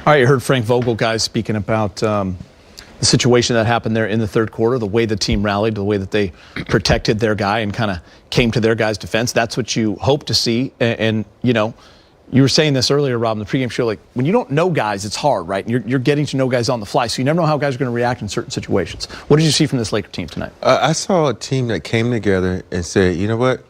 All right, you heard Frank Vogel, guys, speaking about the situation that happened there in the third quarter, the way the team rallied, the way that they protected their guy and kind of came to their guy's defense. That's what you hope to see. And you know, you were saying this earlier, Rob, in the pregame show, like when you don't know guys, it's hard, right? And you're getting to know guys on the fly, so you never know how guys are going to react in certain situations. What did you see from this Laker team tonight? I saw a team that came together and said, you know what,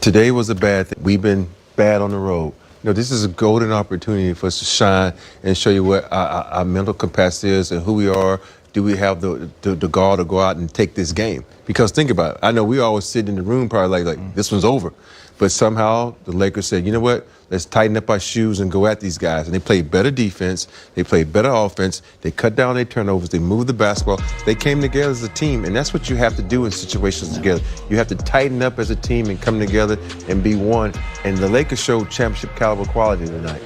today was a bad thing. We've been bad on the road. You know, this is a golden opportunity for us to shine and show you what our mental capacity is and who we are. Do we have the gall to go out and take this game? Because think about it. I know we always sit in the room probably like this one's over. But somehow the Lakers said, you know what, let's tighten up our shoes and go at these guys. And they played better defense. They played better offense. They cut down their turnovers. They moved the basketball. They came together as a team. And that's what you have to do in situations together. You have to tighten up as a team and come together and be one. And the Lakers showed championship caliber quality tonight.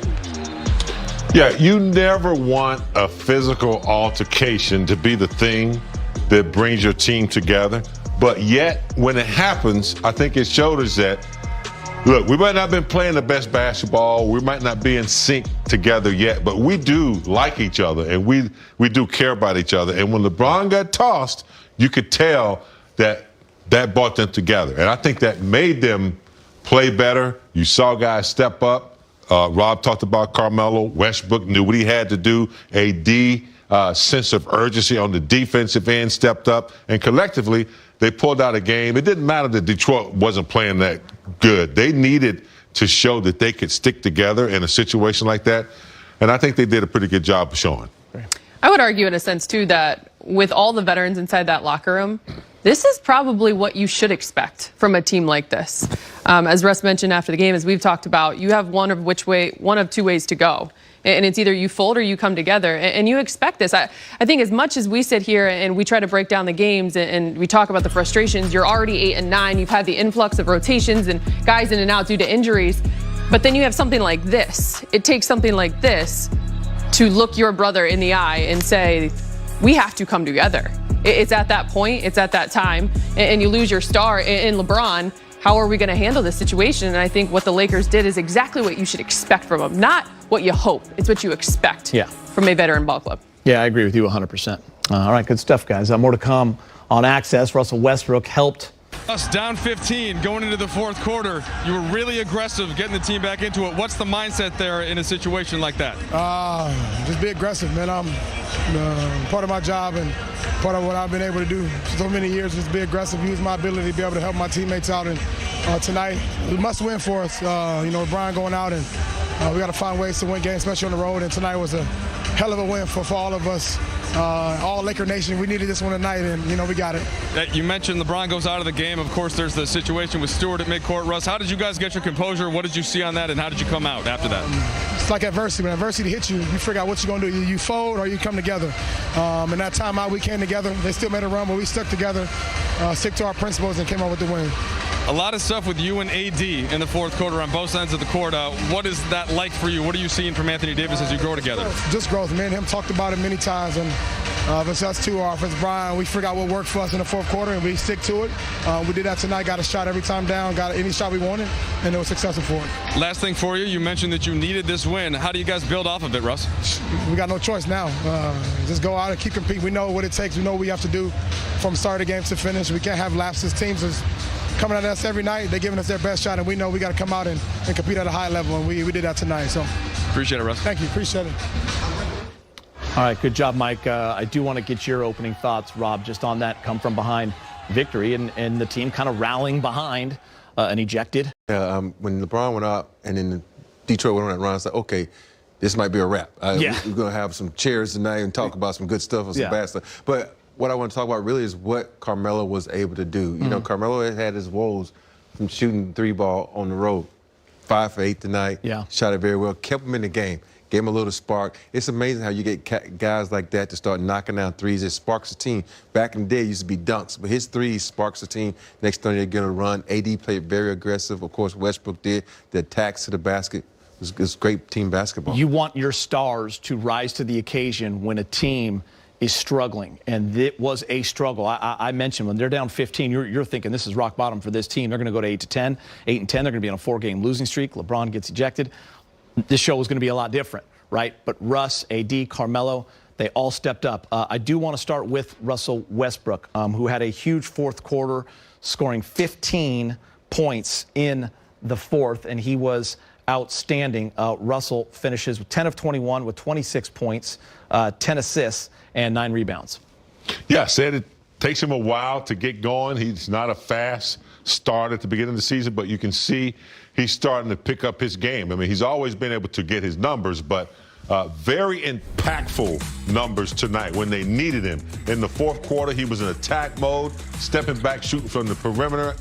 Yeah, you never want a physical altercation to be the thing that brings your team together. But yet, when it happens, I think it showed us that, look, we might not have been playing the best basketball. We might not be in sync together yet, but we do like each other, and we do care about each other. And when LeBron got tossed, you could tell that brought them together. And I think that made them play better. You saw guys step up. Rob talked about Carmelo. Westbrook knew what he had to do. AD, sense of urgency on the defensive end stepped up. And collectively, they pulled out a game. It didn't matter that Detroit wasn't playing that good. They needed to show that they could stick together in a situation like that. And I think they did a pretty good job of showing. I would argue in a sense, too, that with all the veterans inside that locker room, this is probably what you should expect from a team like this. As Russ mentioned after the game, as we've talked about, you have one of two ways to go. And it's either you fold or you come together. And you expect this. I think as much as we sit here and we try to break down the games and we talk about the frustrations, you're already 8 and 9. You've had the influx of rotations and guys in and out due to injuries. But then you have something like this. It takes something like this to look your brother in the eye and say, we have to come together. It's at that point, it's at that time, and you lose your star in LeBron. How are we going to handle this situation? And I think what the Lakers did is exactly what you should expect from them. Not what you hope. It's what you expect from a veteran ball club. Yeah, I agree with you 100%. All right, good stuff, guys. More to come on Access. Russell Westbrook helped. Us down 15 going into the fourth quarter. You were really aggressive getting the team back into it. What's the mindset there in a situation like that? Just be aggressive, man. Part of my job and part of what I've been able to do for so many years is be aggressive, use my ability to be able to help my teammates out. And tonight, it must win for us. You know, Brian going out, and we got to find ways to win games, especially on the road. And tonight was a hell of a win for all of us. All Laker Nation, we needed this one tonight, and, you know, we got it. You mentioned LeBron goes out of the game. Of course, there's the situation with Stewart at midcourt. Russ, how did you guys get your composure? What did you see on that, and how did you come out after that? It's like adversity. When adversity hits you, you figure out what you're going to do. You fold or you come together. And that timeout, we came together. They still made a run, but we stuck together, stick to our principles, and came out with the win. A lot of stuff with you and AD in the fourth quarter on both ends of the court. What is that like for you? What are you seeing from Anthony Davis as you grow together? Just growth. Me and him talked about it many times. And it's us two, our offense, Brian. We figured out what worked for us in the fourth quarter, and we stick to it. We did that tonight. Got a shot every time down. Got any shot we wanted, and it was successful for it. Last thing for you, you mentioned that you needed this win. How do you guys build off of it, Russ? We got no choice now. Just go out and keep competing. We know what it takes. We know what we have to do from start of the game to finish. We can't have lapses. Teams is coming at us every night. They're giving us their best shot, and we know we got to come out and compete at a high level, and we did that tonight. So appreciate it, Russ. Thank you. Appreciate it. All right, good job, Mike. I do want to get your opening thoughts, Rob, just on that come from behind victory and the team kind of rallying behind an ejected. Yeah, when LeBron went out and then Detroit went on that run, I said, okay, this might be a wrap. We're going to have some chairs tonight and talk about some good stuff or some bad stuff. But what I want to talk about really is what Carmelo was able to do. You know, Carmelo had his woes from shooting the 3-ball on the road. 5 for 8 tonight. Shot it very well. Kept him in the game. Gave him a little spark. It's amazing how you get guys like that to start knocking down threes. It sparks the team. Back in the day, it used to be dunks, but his threes sparks the team. Next time they get a run. AD played very aggressive. Of course, Westbrook did. The attacks to the basket. It was great team basketball. You want your stars to rise to the occasion when a team is struggling, and it was a struggle. I mentioned when they're down 15, you're thinking this is rock bottom for this team. They're going to go to 8 to 10. 8 and 10, they're going to be on a 4-game losing streak. LeBron gets ejected. This show is going to be a lot different, right? But Russ, AD, Carmelo, they all stepped up. I do want to start with Russell Westbrook, who had a huge fourth quarter, scoring 15 points in the fourth, and he was outstanding. Russell finishes with 10 of 21 with 26 points, 10 assists, and 9 rebounds. Yeah, I said it takes him a while to get going. He's not a fast start at the beginning of the season, but you can see he's starting to pick up his game. I mean, he's always been able to get his numbers, but very impactful numbers tonight when they needed him. In the fourth quarter, he was in attack mode, stepping back, shooting from the perimeter,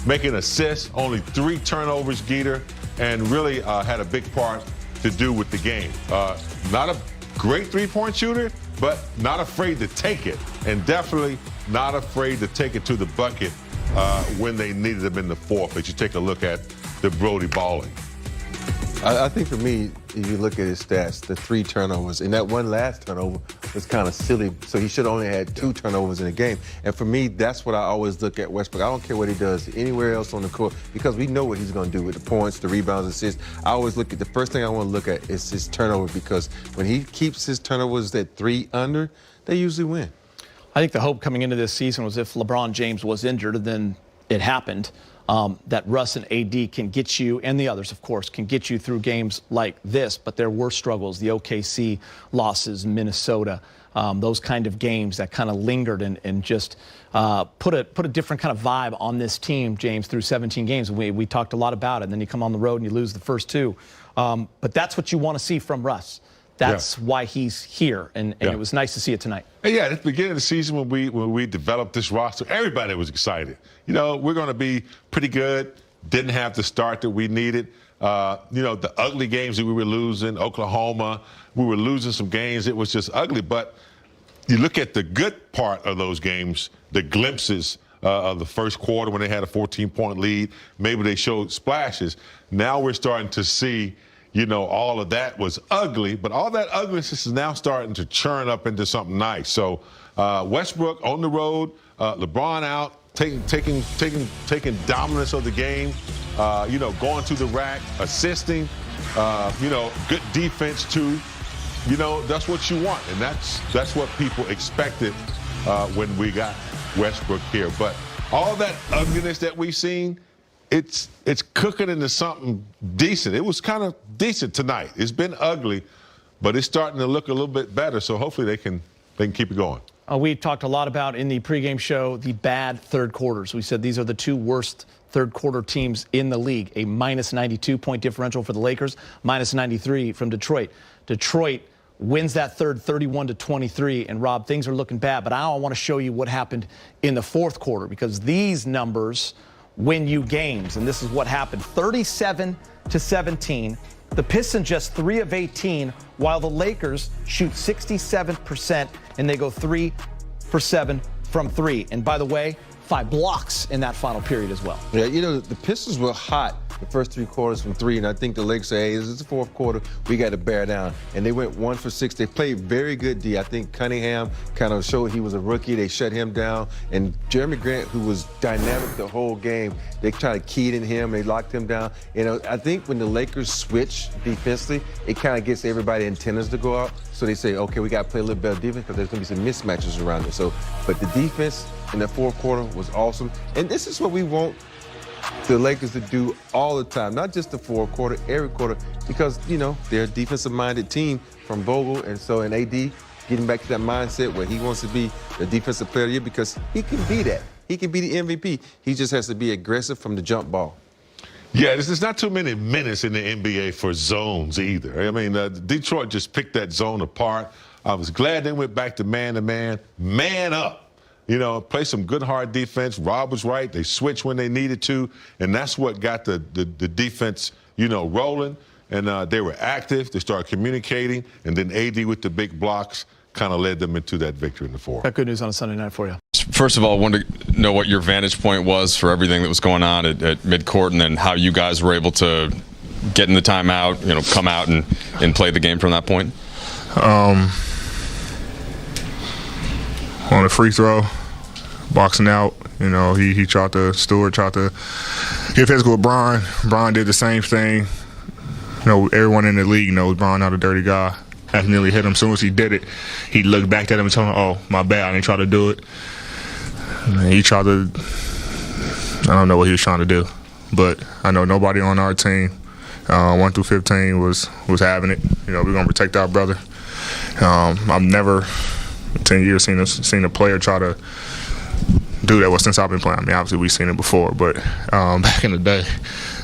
making assists, only 3 turnovers, Geeter, and really had a big part to do with the game. Not a great three-point shooter, but not afraid to take it, and definitely not afraid to take it to the bucket when they needed him in the fourth. But you take a look at the Brody balling. I think for me, if you look at his stats, the 3 turnovers, and that one last turnover was kind of silly, so he should have only had 2 turnovers in the game. And for me, that's what I always look at Westbrook. I don't care what he does anywhere else on the court, because we know what he's going to do with the points, the rebounds, assists. I always look at, the first thing I want to look at is his turnover, because when he keeps his turnovers at 3 under, they usually win. I think the hope coming into this season was if LeBron James was injured, then it happened. That Russ and AD can get you, and the others, of course, can get you through games like this. But there were struggles, the OKC losses, Minnesota, those kind of games that kind of lingered and just put a different kind of vibe on this team, James, through 17 games. We talked a lot about it, and then you come on the road and you lose the first 2. But that's what you want to see from Russ. That's why he's here, and it was nice to see it tonight. And yeah, at the beginning of the season when we developed this roster, everybody was excited. You know, we're going to be pretty good. Didn't have the start that we needed. You know, the ugly games that we were losing, Oklahoma, we were losing some games. It was just ugly. But you look at the good part of those games, the glimpses of the first quarter when they had a 14-point lead. Maybe they showed splashes. Now we're starting to see, you know, all of that was ugly, but all that ugliness is now starting to churn up into something nice. So Westbrook on the road, LeBron out, taking dominance of the game, you know, going to the rack, assisting, you know, good defense too. You know, that's what you want, and that's what people expected when we got Westbrook here. But all that ugliness that we've seen, it's cooking into something decent. It was kind of decent tonight. It's been ugly, but it's starting to look a little bit better. So hopefully they can keep it going. We talked a lot about in the pregame show the bad third quarters. We said these are the 2 worst third quarter teams in the league. A minus 92-point differential for the Lakers, minus 93 from Detroit. Detroit wins that third 31-23. And Rob, things are looking bad. But I want to show you what happened in the fourth quarter, because these numbers win you games. And this is what happened. 37-17. The Pistons just 3 of 18, while the Lakers shoot 67%, and they go 3 for 7 from 3. And by the way, 5 blocks in that final period as well. Yeah, you know, the Pistons were hot the first 3 quarters from 3, and I think the Lakers say, hey, this is the fourth quarter, we got to bear down. And they went 1 for 6. They played very good D. I think Cunningham kind of showed he was a rookie. They shut him down. And Jeremy Grant, who was dynamic the whole game, they tried to key in him. They locked him down. You know, I think when the Lakers switch defensively, it kind of gets everybody antennas to go out. So they say, okay, we got to play a little better defense because there's going to be some mismatches around it. So, but the defense in the fourth quarter was awesome. And this is what we want the Lakers to do all the time, not just the fourth quarter, every quarter, because, you know, they're a defensive-minded team from Vogel, and AD getting back to that mindset where he wants to be the defensive player of the year, because he can be that. He can be the MVP. He just has to be aggressive from the jump ball. Yeah, there's not too many minutes in the NBA for zones either. I mean, Detroit just picked that zone apart. I was glad they went back to man-to-man, man up. You know, play some good, hard defense. Rob was right. They switched when they needed to, and that's what got the defense, you know, rolling. And they were active. They started communicating, and then AD with the big blocks kind of led them into that victory in the fourth. Got good news on a Sunday night for you. First of all, I wanted to know what your vantage point was for everything that was going on at midcourt, and then how you guys were able to get in the timeout, you know, come out and play the game from that point. On a free throw, boxing out, you know, Stewart tried to get physical with LeBron. LeBron did the same thing. everyone in the league knows Bron not a dirty guy. Accidentally hit him. As soon as he did it, he looked back at him and told him, "Oh, my bad, I didn't try to do it." And he tried to. I don't know what he was trying to do, but I know nobody on our team, 1 through 15, was having it. We're gonna protect our brother. I've never, in 10 years, seen a player try to do that. Well, since I've been playing, I mean, obviously we've seen it before, but back in the day.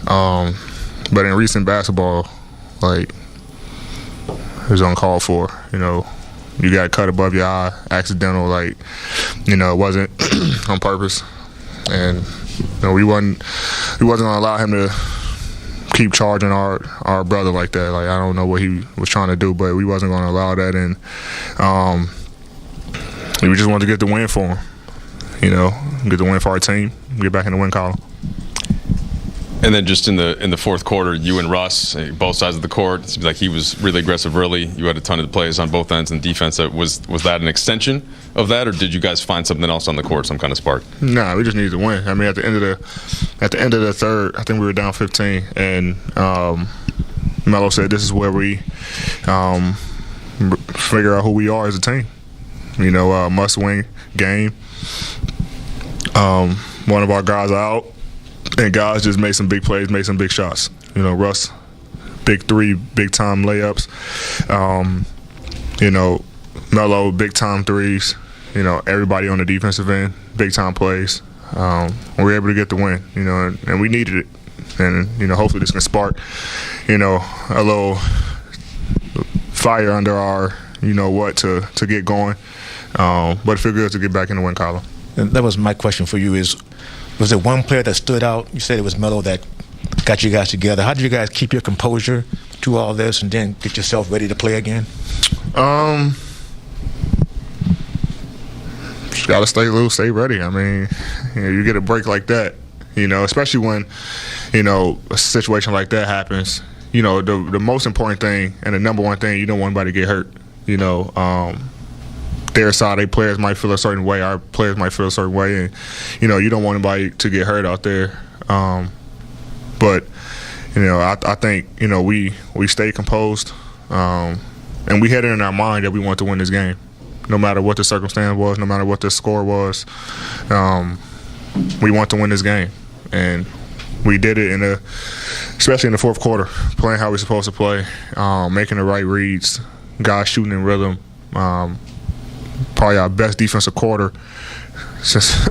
But in recent basketball, like, it was uncalled for. You got cut above your eye, accidental. Like, it wasn't on purpose, and we wasn't gonna allow him to keep charging our brother like that. Like, I don't know what he was trying to do, but we wasn't gonna allow that, and we just wanted to get the win for him. Get the win for our team, get back in the win column. And then just in the fourth quarter, you and Russ, both sides of the court, it seems like he was really aggressive early. You had a ton of plays on both ends in defense. Was that an extension of that, or did you guys find something else on the court, some kind of spark? Nah, we just needed to win. I mean, at the end of the third, I think we were down 15, and Melo said, "This is where we figure out who we are as a team. Must-win game. One of our guys out." And guys just made some big plays, made some big shots. Russ, big three, big-time layups. Melo, big-time threes. Everybody on the defensive end, big-time plays. We were able to get the win, and we needed it. And, hopefully this can spark, a little fire under our, to get going. But it feels good to get back in the win column. And that was my question for you was there one player that stood out? You said it was Melo that got you guys together. How did you guys keep your composure through all this and then get yourself ready to play again? Just got to stay loose, stay ready. I mean, you get a break like that, especially when, a situation like that happens. The most important thing and the number one thing, you don't want anybody to get hurt. Their side, their players might feel a certain way, our players might feel a certain way, and you don't want anybody to get hurt out there. But I think we stayed composed, and we had it in our mind that we want to win this game, no matter what the circumstance was, no matter what the score was. We want to win this game, and we did it especially in the fourth quarter, playing how we're supposed to play, making the right reads, guys shooting in rhythm. Probably our best defensive quarter since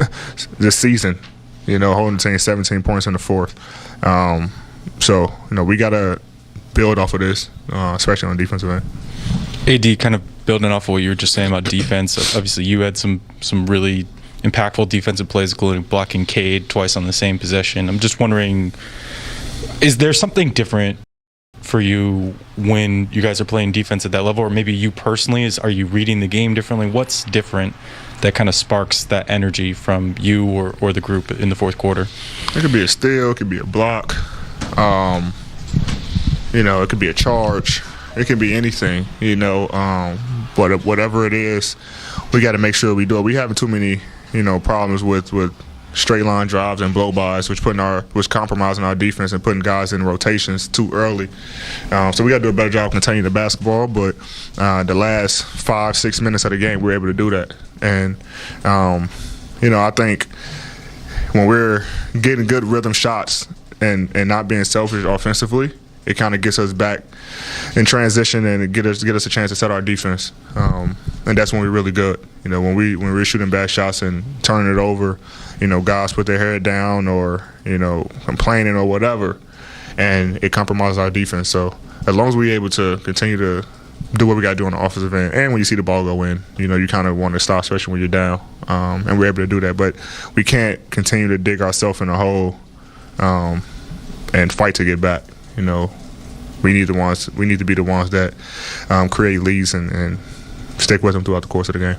this season, holding the team 17 points in the fourth. So, we got to build off of this, especially on the defensive end. AD, kind of building off of what you were just saying about defense, obviously you had some really impactful defensive plays, including blocking Cade twice on the same possession. I'm just wondering, is there something different for you when you guys are playing defense at that level, or maybe you personally, are you reading the game differently? What's different that kind of sparks that energy from you or the group in the fourth quarter? It could be a steal, it could be a block, it could be a charge, it could be anything, but whatever it is, we got to make sure we do it. We having too many, problems with straight line drives and blow-bys, which compromising our defense and putting guys in rotations too early. So we got to do a better job containing the basketball, but the last 5-6 minutes of the game, we were able to do that. And, I think when we're getting good rhythm shots and not being selfish offensively, it kind of gets us back in transition and get us a chance to set our defense. And that's when we're really good. When we're shooting bad shots and turning it over, guys put their head down or, complaining or whatever, and it compromises our defense. So as long as we're able to continue to do what we got to do on the offensive end, and when you see the ball go in, you kind of want to stop, especially when you're down, and we're able to do that. But we can't continue to dig ourselves in a hole and fight to get back. We need to be the ones that create leads and stick with them throughout the course of the game.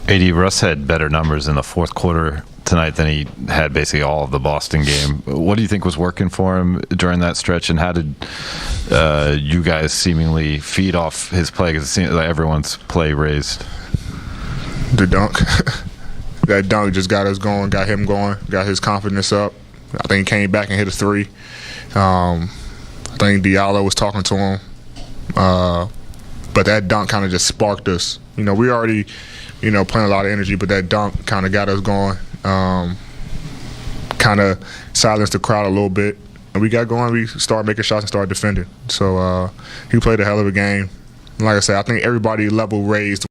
AD, Russ had better numbers in the fourth quarter tonight than he had basically all of the Boston game. What do you think was working for him during that stretch, and how did you guys seemingly feed off his play? Because it seems like everyone's play raised. The dunk. That dunk just got us going, got him going, got his confidence up. I think he came back and hit a three. I think Diallo was talking to him. But that dunk kind of just sparked us. We already, playing a lot of energy, but that dunk kind of got us going. Kind of silenced the crowd a little bit. And we got going. We started making shots and started defending. So he played a hell of a game. Like I said, I think everybody level raised.